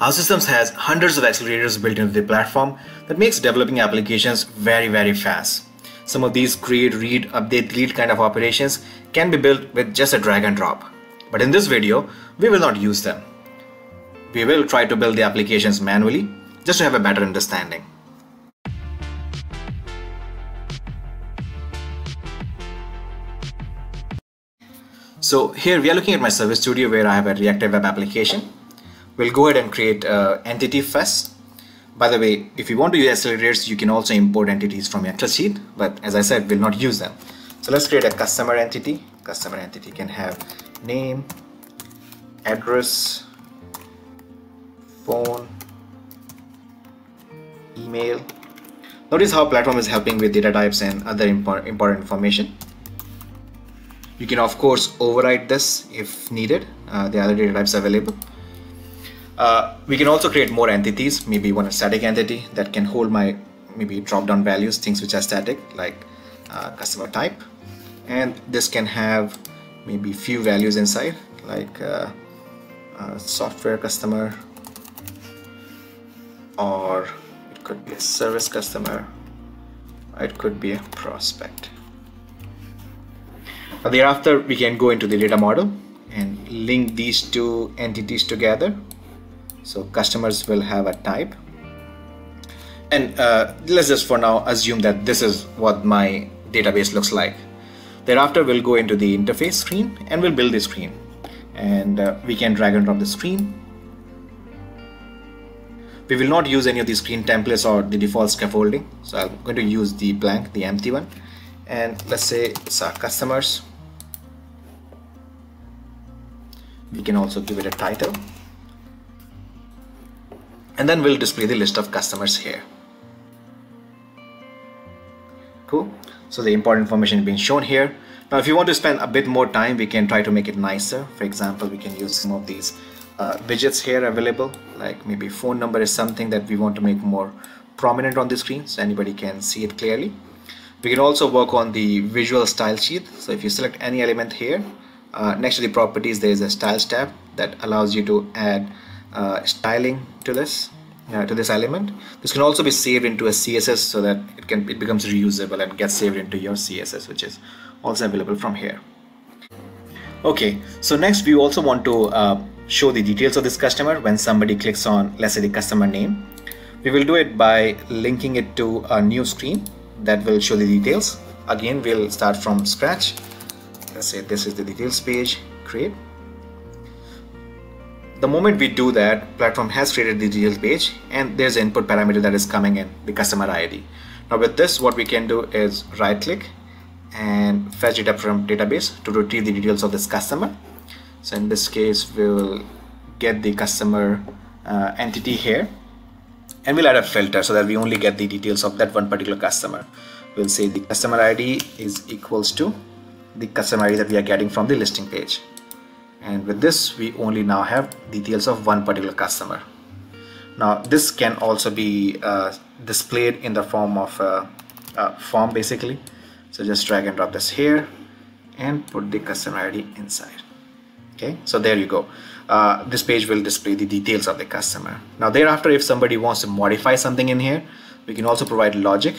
OutSystems has hundreds of accelerators built into the platform that makes developing applications very fast. Some of these create, read, update, delete kind of operations can be built with just a drag and drop. But in this video, we will not use them. We will try to build the applications manually just to have a better understanding. So here we are looking at my Service Studio where I have a reactive web application. We'll go ahead and create an entity first. By the way, if you want to use accelerators, you can also import entities from Excel sheet, but as I said, we'll not use them. So let's create a customer entity. Customer entity can have name, address, phone, email. Notice how platform is helping with data types and other important information. You can of course override this if needed. The other data types available. We can also create more entities, maybe one static entity that can hold my maybe drop down values, things which are static like customer type, and this can have maybe few values inside like software customer, or it could be a service customer, or it could be a prospect. Now thereafter we can go into the data model and link these two entities together. So customers will have a type, and let's just for now assume that this is what my database looks like. Thereafter we'll go into the interface screen and we'll build the screen, and we can drag and drop the screen. We will not use any of the screen templates or the default scaffolding, so I'm going to use the blank, the empty one, and let's say it's our customers. We can also give it a title, and then we'll display the list of customers here. Cool. So the important information is being shown here. Now if you want to spend a bit more time, we can try to make it nicer. For example, we can use some of these widgets here available, like maybe phone number is something that we want to make more prominent on the screen so anybody can see it clearly. We can also work on the visual style sheet. So if you select any element here, next to the properties there is a styles tab that allows you to add styling to this element. This can also be saved into a CSS so that it becomes reusable and gets saved into your CSS, which is also available from here. Okay, so next we also want to show the details of this customer when somebody clicks on, let's say, the customer name. We will do it by linking it to a new screen that will show the details. Again, we'll start from scratch. Let's say this is the details page, create. The moment we do that, platform has created the details page and there's an input parameter that is coming in, the customer ID. Now with this, what we can do is right click and fetch data from database to retrieve the details of this customer. So in this case, we'll get the customer entity here, and we'll add a filter so that we only get the details of that one particular customer. We'll say the customer ID is equals to the customer ID that we are getting from the listing page. And with this, we only now have details of one particular customer. Now this can also be displayed in the form of a form basically. So just drag and drop this here and put the customer ID inside. Okay, so there you go. This page will display the details of the customer. Now thereafter, if somebody wants to modify something in here, we can also provide logic,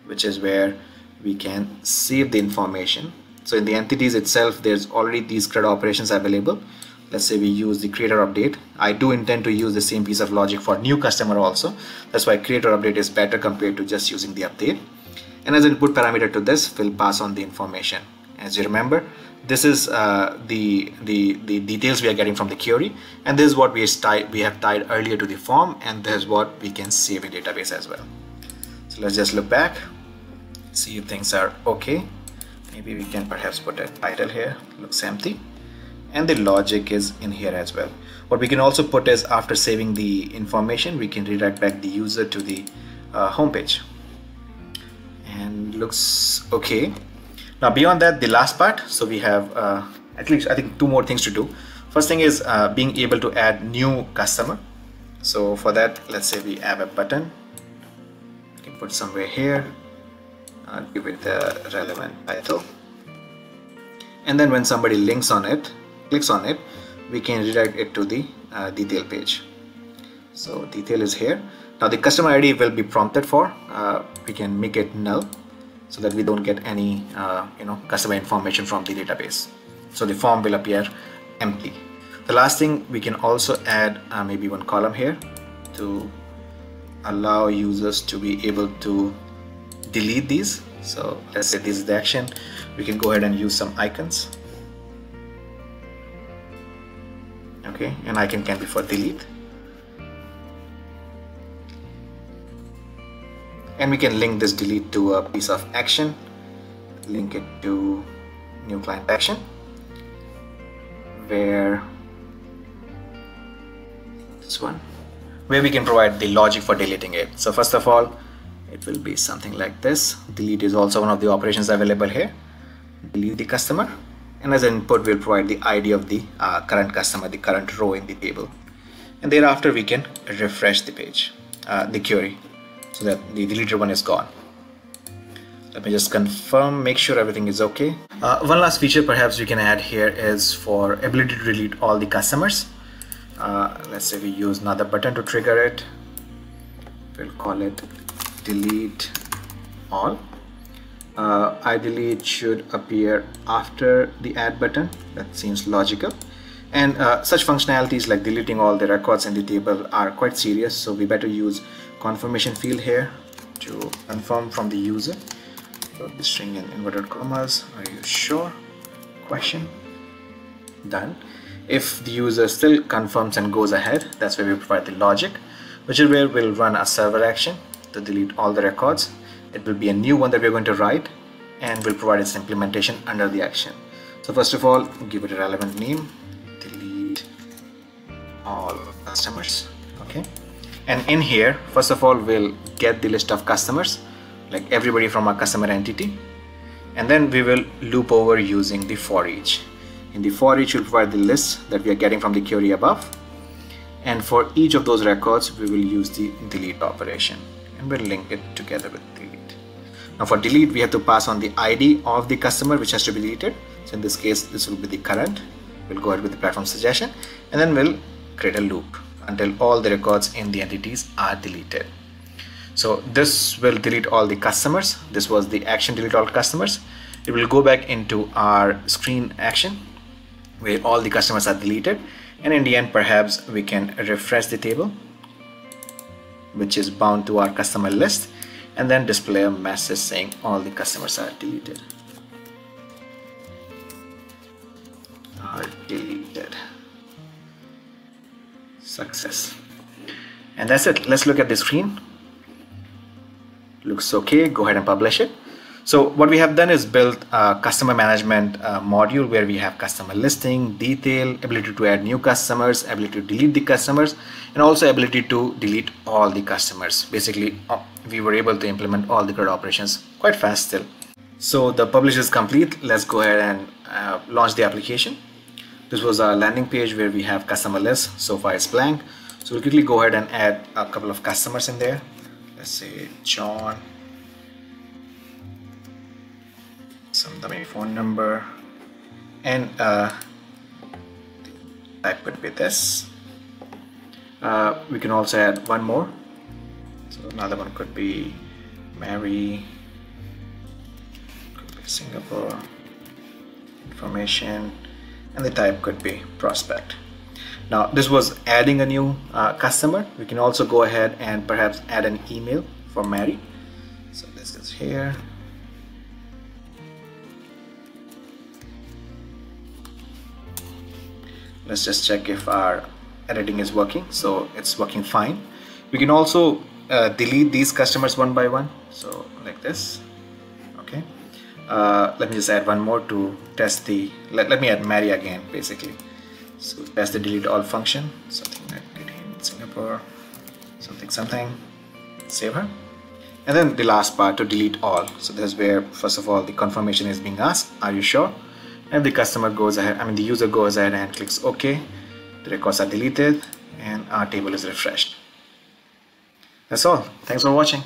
which is where we can save the information. So in the entities itself, there's already these CRUD operations available. Let's say we use the creator update. I do intend to use the same piece of logic for new customer also. That's why creator update is better compared to just using the update. And as input parameter to this, we'll pass on the information. As you remember, this is the details we are getting from the query, and this is what we have tied earlier to the form, and this is what we can save in database as well. So let's just look back, see if things are okay. Maybe we can perhaps put a title here, looks empty, and the logic is in here as well. What we can also put is, after saving the information, we can redirect back the user to the home page, and looks okay. Now beyond that, the last part, so we have at least I think two more things to do. First thing is being able to add new customer. So for that, let's say we have a button. We can put somewhere here, give it the relevant title, and then when somebody clicks on it, we can redirect it to the detail page. So detail is here. Now the customer ID will be prompted for. We can make it null so that we don't get any customer information from the database. So the form will appear empty. The last thing, we can also add maybe one column here to allow users to be able to delete these. So let's say this is the action. We can go ahead and use some icons. Okay, an icon can be for delete. And we can link this delete to a piece of action, link it to new client action, where this one, where we can provide the logic for deleting it. So first of all, it will be something like this. Delete is also one of the operations available here. Delete the customer, and as an input we'll provide the ID of the current customer, the current row in the table, and thereafter we can refresh the page, the query, so that the deleted one is gone. Let me just confirm, make sure everything is okay. One last feature perhaps we can add here is for ability to delete all the customers. Let's say we use another button to trigger it. We'll call it delete all. Ideally it should appear after the add button. That seems logical. And such functionalities like deleting all the records in the table are quite serious, so we better use confirmation field here to confirm from the user. So the string in inverted commas, are you sure? Question. Done. If the user still confirms and goes ahead, that's where we provide the logic, which is where we'll run a server action to delete all the records. It will be a new one that we're going to write, and we'll provide its implementation under the action. So first of all, give it a relevant name, delete all customers. Okay, and in here first of all we'll get the list of customers, like everybody from our customer entity, and then we will loop over using the for each. In the for each we'll provide the list that we are getting from the query above, and for each of those records we will use the delete operation, and we'll link it together with delete. Now for delete we have to pass on the ID of the customer which has to be deleted. So in this case this will be the current. We'll go ahead with the platform suggestion, and then we'll create a loop until all the records in the entities are deleted. So this will delete all the customers. This was the action, delete all customers. It will go back into our screen action where all the customers are deleted, and in the end perhaps we can refresh the table which is bound to our customer list, and then display a message saying all the customers are deleted. Success. And that's it. Let's look at the screen. Looks okay. Go ahead and publish it. So what we have done is built a customer management module where we have customer listing, detail, ability to add new customers, ability to delete the customers, and also ability to delete all the customers. Basically, we were able to implement all the CRUD operations quite fast still. So the publish is complete. Let's go ahead and launch the application. This was our landing page where we have customer list. So far it's blank. So we'll quickly go ahead and add a couple of customers in there. Let's say John, some dummy phone number, and type could be this. We can also add one more. So another one could be Mary, could be Singapore, information, and the type could be prospect. Now this was adding a new customer. We can also go ahead and perhaps add an email for Mary. So this is here. Let's just check if our editing is working. So it's working fine. We can also delete these customers one by one. So like this. Okay. Let me just add one more to test the, let me add Mary again basically. So test the delete all function, something like in Singapore, something, save her. And then the last part, to delete all. So this is where first of all the confirmation is being asked, are you sure? And the customer goes ahead, the user goes ahead and clicks OK. The records are deleted and our table is refreshed. That's all. Thanks for watching.